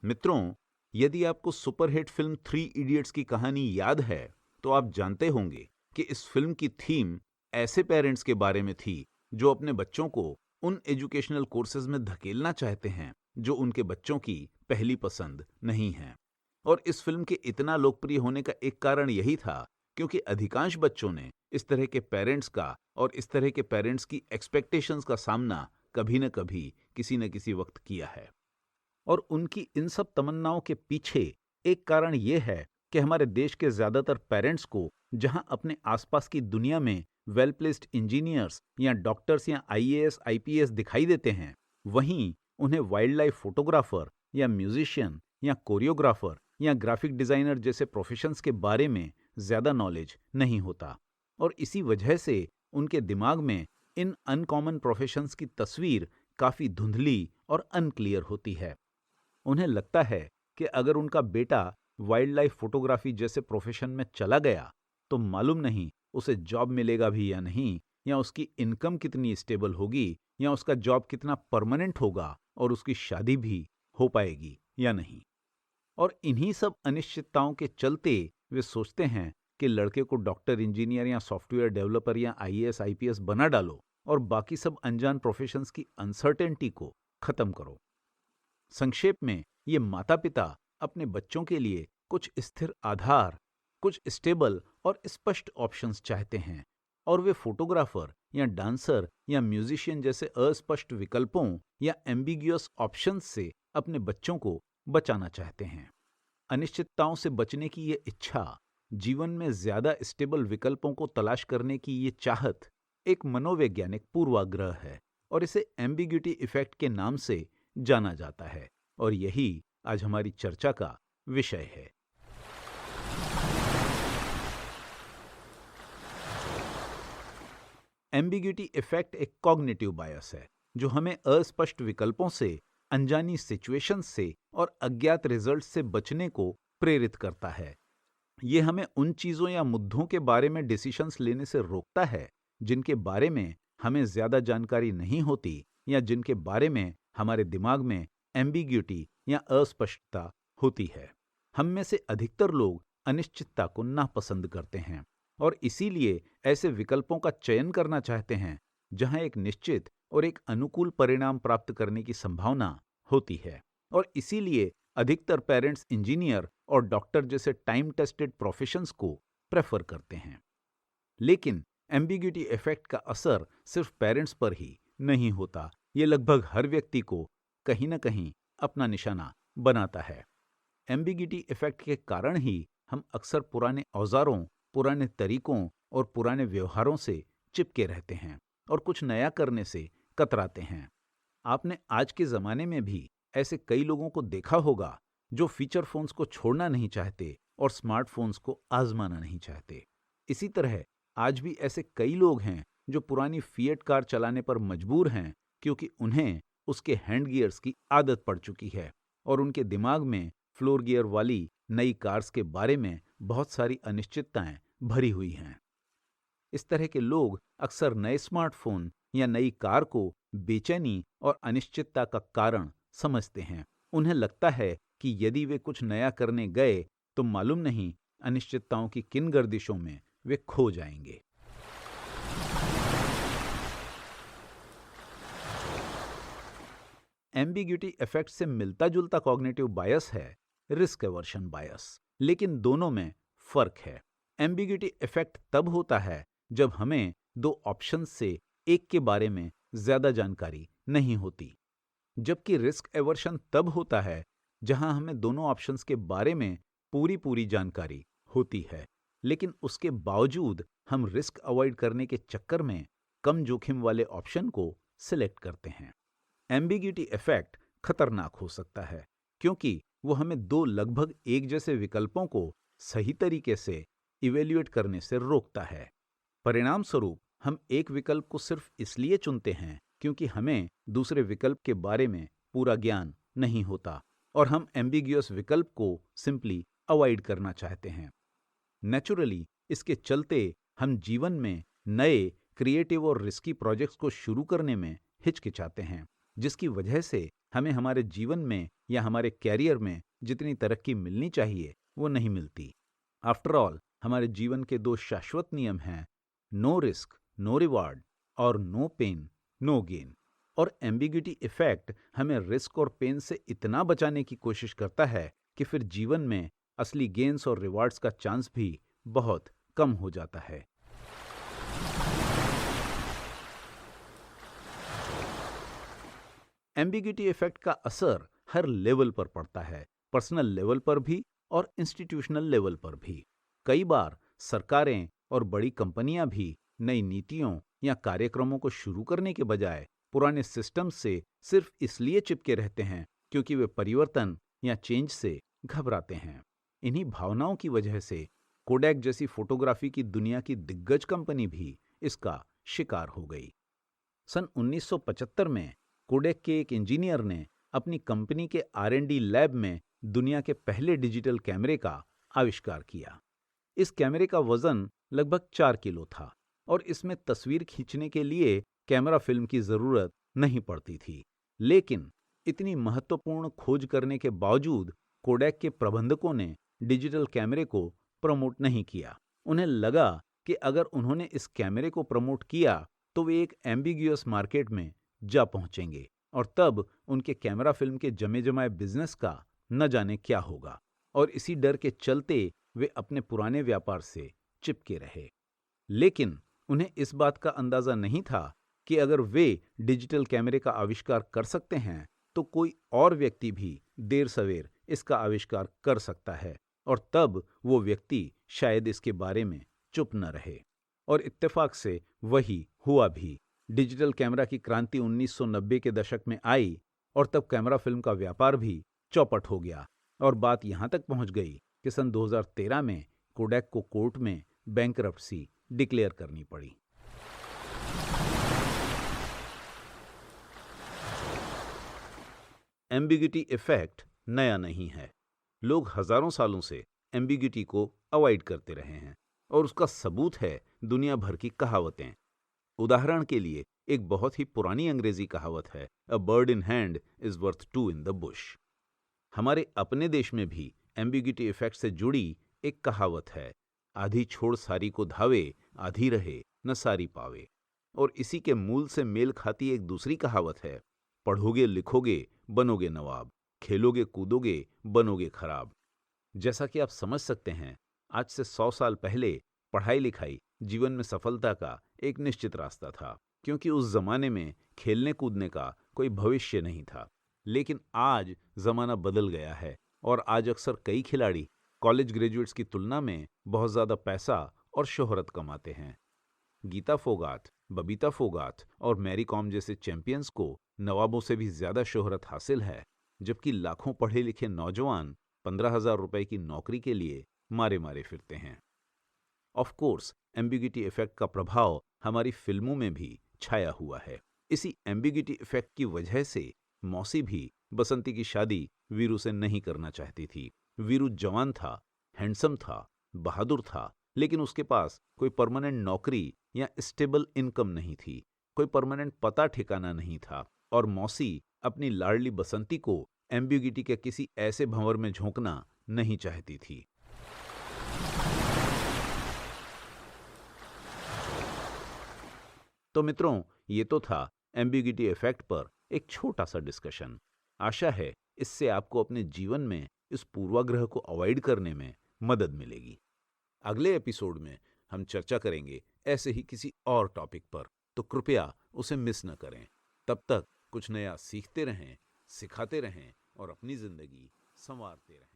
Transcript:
मित्रों, यदि आपको सुपरहिट फिल्म थ्री इडियट्स की कहानी याद है, तो आप जानते होंगे कि इस फिल्म की थीम ऐसे पेरेंट्स के बारे में थी जो अपने बच्चों को उन एजुकेशनल कोर्सेज में धकेलना चाहते हैं जो उनके बच्चों की पहली पसंद नहीं है। और इस फिल्म के इतना लोकप्रिय होने का एक कारण यही था क्योंकि अधिकांश बच्चों ने इस तरह के पेरेंट्स का और इस तरह के पेरेंट्स की एक्सपेक्टेशंस का सामना कभी न कभी किसी न किसी वक्त किया है। और उनकी इन सब तमन्नाओं के पीछे एक कारण ये है कि हमारे देश के ज्यादातर पेरेंट्स को जहां अपने आसपास की दुनिया में वेल प्लेस्ड इंजीनियर्स या डॉक्टर्स या आईएएस आईपीएस दिखाई देते हैं, वहीं उन्हें वाइल्ड लाइफ फोटोग्राफर या म्यूजिशियन या कोरियोग्राफर या ग्राफिक डिजाइनर जैसे प्रोफेशंस के बारे में ज्यादा नॉलेज नहीं होता। और इसी वजह से उनके दिमाग में इन अनकॉमन प्रोफेशंस की तस्वीर काफी धुंधली और अनक्लियर होती है। उन्हें लगता है कि अगर उनका बेटा वाइल्ड लाइफ फोटोग्राफी जैसे प्रोफेशन में चला गया तो मालूम नहीं उसे जॉब मिलेगा भी या नहीं, या उसकी इनकम कितनी स्टेबल होगी, या उसका जॉब कितना परमानेंट होगा और उसकी शादी भी हो पाएगी या नहीं। और इन्हीं सब अनिश्चितताओं के चलते वे सोचते हैं कि लड़के को डॉक्टर, इंजीनियर या सॉफ्टवेयर डेवलपर या आईएएस आईपीएस बना डालो और बाकी सब अनजान प्रोफेशंस की अनसर्टेनिटी को खत्म करो। संक्षेप में, ये माता पिता अपने बच्चों के लिए कुछ स्थिर आधार, कुछ स्टेबल और स्पष्ट ऑप्शंस चाहते हैं, और वे फोटोग्राफर या डांसर या म्यूजिशियन जैसे अस्पष्ट विकल्पों या एम्बिग्युअस ऑप्शंस से अपने बच्चों को बचाना चाहते हैं। अनिश्चितताओं से बचने की ये इच्छा, जीवन में ज्यादा स्टेबल विकल्पों को तलाश करने की ये चाहत एक मनोवैज्ञानिक पूर्वाग्रह है और इसे एम्बिग्यूटी इफेक्ट के नाम से जाना जाता है, और यही आज हमारी चर्चा का विषय है। एम्बिग्यूटी इफेक्ट एक कॉग्निटिव बायस है जो हमें अस्पष्ट विकल्पों से, अनजानी सिचुएशंस से और अज्ञात रिजल्ट से बचने को प्रेरित करता है। ये हमें उन चीजों या मुद्दों के बारे में डिसीशंस लेने से रोकता है जिनके बारे में हमें ज्यादा जानकारी नहीं होती, या जिनके बारे में हमारे दिमाग में एम्बिग्यूटी या अस्पष्टता होती है। हम में से अधिकतर लोग अनिश्चितता को नापसंद करते हैं और इसीलिए ऐसे विकल्पों का चयन करना चाहते हैं जहां एक निश्चित और एक अनुकूल परिणाम प्राप्त करने की संभावना होती है। और इसीलिए अधिकतर पेरेंट्स इंजीनियर और डॉक्टर जैसे टाइम टेस्टेड प्रोफेशंस को प्रेफर करते हैं। लेकिन एम्बिग्यूटी इफेक्ट का असर सिर्फ पेरेंट्स पर ही नहीं होता, ये लगभग हर व्यक्ति को कहीं ना कहीं अपना निशाना बनाता है। एम्बिग्यूटी इफेक्ट के कारण ही हम अक्सर पुराने औजारों, पुराने तरीकों और पुराने व्यवहारों से चिपके रहते हैं और कुछ नया करने से कतराते हैं। आपने आज के जमाने में भी ऐसे कई लोगों को देखा होगा जो फीचर फोन्स को छोड़ना नहीं चाहते और स्मार्टफोन्स को आजमाना नहीं चाहते। इसी तरह आज भी ऐसे कई लोग हैं जो पुरानी फिएट कार चलाने पर मजबूर हैं क्योंकि उन्हें उसके हैंड गियर्स की आदत पड़ चुकी है और उनके दिमाग में फ्लोर गियर वाली नई कार्स के बारे में बहुत सारी अनिश्चितताएं भरी हुई हैं। इस तरह के लोग अक्सर नए स्मार्टफोन या नई कार को बेचैनी और अनिश्चितता का कारण समझते हैं। उन्हें लगता है कि यदि वे कुछ नया करने गए तो मालूम नहीं अनिश्चितताओं की किन गर्दिशों में वे खो जाएंगे। एम्बिग्यूटी इफेक्ट से मिलता जुलता कॉग्निटिव बायस है रिस्क एवर्शन बायस, लेकिन दोनों में फर्क है। एम्बिग्यूटी इफेक्ट तब होता है जब हमें दो ऑप्शन से एक के बारे में ज्यादा जानकारी नहीं होती, जबकि रिस्क एवर्शन तब होता है जहां हमें दोनों ऑप्शंस के बारे में पूरी पूरी जानकारी होती है, लेकिन उसके बावजूद हम रिस्क अवॉइड करने के चक्कर में कम जोखिम वाले ऑप्शन को सिलेक्ट करते हैं। एम्बिग्यूटी इफेक्ट खतरनाक हो सकता है क्योंकि वो हमें दो लगभग एक जैसे विकल्पों को सही तरीके से इवेल्युएट करने से रोकता है। परिणाम स्वरूप हम एक विकल्प को सिर्फ इसलिए चुनते हैं क्योंकि हमें दूसरे विकल्प के बारे में पूरा ज्ञान नहीं होता और हम एम्बिगियस विकल्प को सिंपली अवॉइड करना चाहते हैं। नेचुरली इसके चलते हम जीवन में नए, क्रिएटिव और रिस्की प्रोजेक्ट्स को शुरू करने में हिचकिचाते हैं, जिसकी वजह से हमें हमारे जीवन में या हमारे कैरियर में जितनी तरक्की मिलनी चाहिए वो नहीं मिलती। आफ्टर ऑल, हमारे जीवन के दो शाश्वत नियम हैं, नो रिस्क नो रिवार्ड और नो पेन नो गेन। और एम्बिग्यूटी इफेक्ट हमें रिस्क और पेन से इतना बचाने की कोशिश करता है कि फिर जीवन में असली गेन्स और रिवार्ड्स का चांस भी बहुत कम हो जाता है। एम्बिग्यूटी इफेक्ट का असर हर लेवल पर पड़ता है, पर्सनल लेवल पर भी और इंस्टीट्यूशनल लेवल पर भी। कई बार सरकारें और बड़ी कंपनियां भी नई नीतियों या कार्यक्रमों को शुरू करने के बजाय पुराने सिस्टम से सिर्फ इसलिए चिपके रहते हैं क्योंकि वे परिवर्तन या चेंज से घबराते हैं। इन्हीं भावनाओं की वजह से कोडैक जैसी फोटोग्राफी की दुनिया की दिग्गज कंपनी भी इसका शिकार हो गई। सन 1975 में कोडेक के एक इंजीनियर ने अपनी कंपनी के R&D लैब में दुनिया के पहले डिजिटल कैमरे का आविष्कार किया। इस कैमरे का वजन लगभग 4 किलो था और इसमें तस्वीर खींचने के लिए कैमरा फिल्म की जरूरत नहीं पड़ती थी। लेकिन इतनी महत्वपूर्ण खोज करने के बावजूद कोडेक के प्रबंधकों ने डिजिटल कैमरे को प्रमोट नहीं किया। उन्हें लगा कि अगर उन्होंने इस कैमरे को प्रमोट किया तो वे एक एम्बिग्यूअस मार्केट में जा पहुंचेंगे और तब उनके कैमरा फिल्म के जमे जमाए बिजनेस का न जाने क्या होगा। और इसी डर के चलते वे अपने पुराने व्यापार से चिपके रहे। लेकिन उन्हें इस बात का अंदाजा नहीं था कि अगर वे डिजिटल कैमरे का आविष्कार कर सकते हैं तो कोई और व्यक्ति भी देर सवेर इसका आविष्कार कर सकता है और तब वो व्यक्ति शायद इसके बारे में चुप न रहे। और इत्तेफाक से वही हुआ भी। डिजिटल कैमरा की क्रांति 1990 के दशक में आई और तब कैमरा फिल्म का व्यापार भी चौपट हो गया और बात यहां तक पहुंच गई कि सन 2013 में कोडैक को कोर्ट में बैंकरप्सी डिक्लेयर करनी पड़ी। एम्बिग्यूटी इफेक्ट नया नहीं है। लोग हजारों सालों से एम्बिग्यूटी को अवॉइड करते रहे हैं और उसका सबूत है दुनिया भर की कहावतें। उदाहरण के लिए एक बहुत ही पुरानी अंग्रेजी कहावत है, a bird in hand is worth two in the bush. हमारे अपने देश में भी एम्बिग्यूटी इफेक्ट से जुड़ी एक कहावत है, आधी छोड़ सारी को धावे, आधी रहे न सारी पावे। और इसी के मूल से मेल खाती एक दूसरी कहावत है, पढ़ोगे लिखोगे बनोगे नवाब, खेलोगे कूदोगे बनोगे खराब। जैसा कि आप समझ सकते हैं, आज से 100 साल पहले पढ़ाई लिखाई जीवन में सफलता का एक निश्चित रास्ता था, क्योंकि उस जमाने में खेलने कूदने का कोई भविष्य नहीं था। लेकिन आज जमाना बदल गया है और आज अक्सर कई खिलाड़ी कॉलेज ग्रेजुएट्स की तुलना में बहुत ज्यादा पैसा और शोहरत कमाते हैं। गीता फोगाट, बबीता फोगाट और मैरी कॉम जैसे चैंपियंस को नवाबों से भी ज्यादा शोहरत हासिल है, जबकि लाखों पढ़े लिखे नौजवान 15,000 रुपए की नौकरी के लिए मारे मारे फिरते हैं। ऑफ कोर्स, एम्बिग्यूटी इफेक्ट का प्रभाव हमारी फिल्मों में भी छाया हुआ है। इसी एम्बिग्यूटी इफेक्ट की वजह से मौसी भी बसंती की शादी वीरू से नहीं करना चाहती थी। वीरू जवान था, हैंडसम था, बहादुर था, लेकिन उसके पास कोई परमानेंट नौकरी या स्टेबल इनकम नहीं थी, कोई परमानेंट पता ठिकाना नहीं था और मौसी अपनी लाडली बसंती को एम्बिग्यूटी के किसी ऐसे भंवर में झोंकना नहीं चाहती थी। तो मित्रों, ये तो था एम्बिग्यूटी इफेक्ट पर एक छोटा सा डिस्कशन। आशा है इससे आपको अपने जीवन में इस पूर्वाग्रह को अवॉइड करने में मदद मिलेगी। अगले एपिसोड में हम चर्चा करेंगे ऐसे ही किसी और टॉपिक पर, तो कृपया उसे मिस न करें। तब तक कुछ नया सीखते रहें, सिखाते रहें और अपनी जिंदगी संवारते रहें।